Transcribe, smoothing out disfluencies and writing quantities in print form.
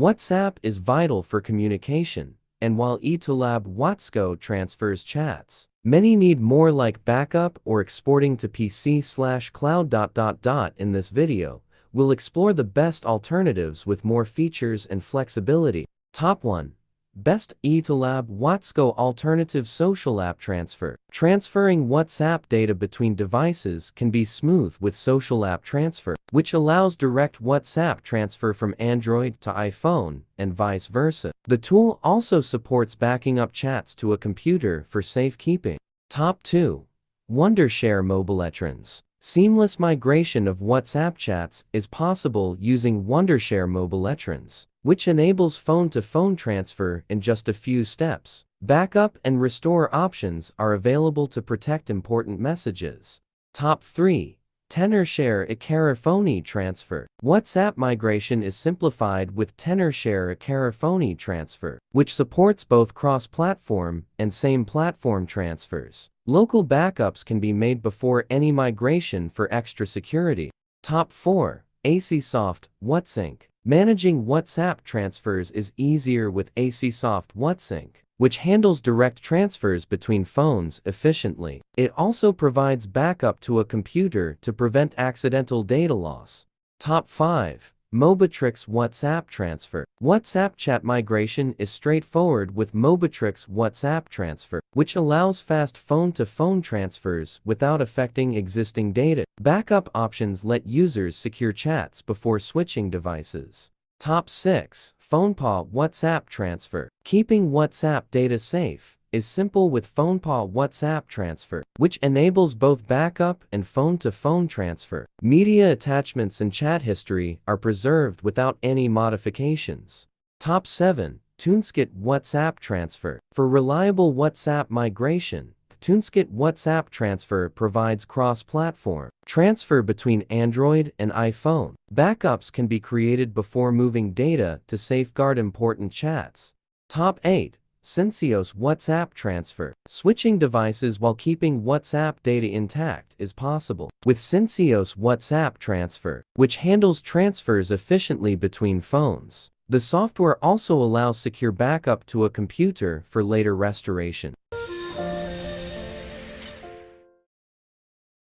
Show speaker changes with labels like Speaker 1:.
Speaker 1: WhatsApp is vital for communication, and while iToolab WatsGo transfers chats, many need more like backup or exporting to PC/cloud. In this video, we'll explore the best alternatives with more features and flexibility. Top 1. Best iToolab WatsGo Alternative Social App Transfer. Transferring WhatsApp data between devices can be smooth with Social App Transfer, which allows direct WhatsApp transfer from Android to iPhone and vice versa. The tool also supports backing up chats to a computer for safekeeping. Top 2. Wondershare MobileTrans. Seamless migration of WhatsApp chats is possible using Wondershare MobileTrans, which enables phone-to-phone transfer in just a few steps. Backup and restore options are available to protect important messages. Top 3. Tenorshare iCareFone transfer. WhatsApp migration is simplified with Tenorshare iCareFone transfer, which supports both cross-platform and same-platform transfers. Local backups can be made before any migration for extra security. Top 4. Aiseesoft WhatsSync. Managing WhatsApp transfers is easier with Aiseesoft WhatsSync, which handles direct transfers between phones efficiently. It also provides backup to a computer to prevent accidental data loss. Top 5. Mobitrix WhatsApp transfer. WhatsApp chat migration is straightforward with Mobitrix WhatsApp transfer, which allows fast phone-to-phone transfers without affecting existing data. Backup options let users secure chats before switching devices. Top 6. FonePaw WhatsApp transfer. Keeping WhatsApp data safe is simple with FonePaw WhatsApp transfer, which enables both backup and phone-to-phone transfer. Media attachments and chat history are preserved without any modifications. Top 7. TunesKit WhatsApp transfer. For reliable WhatsApp migration, TunesKit WhatsApp transfer provides cross-platform transfer between Android and iPhone. Backups can be created before moving data to safeguard important chats. Top 8. Syncios WhatsApp transfer. Switching devices while keeping WhatsApp data intact is possible with Syncios WhatsApp transfer, which handles transfers efficiently between phones. The software also allows secure backup to a computer for later restoration.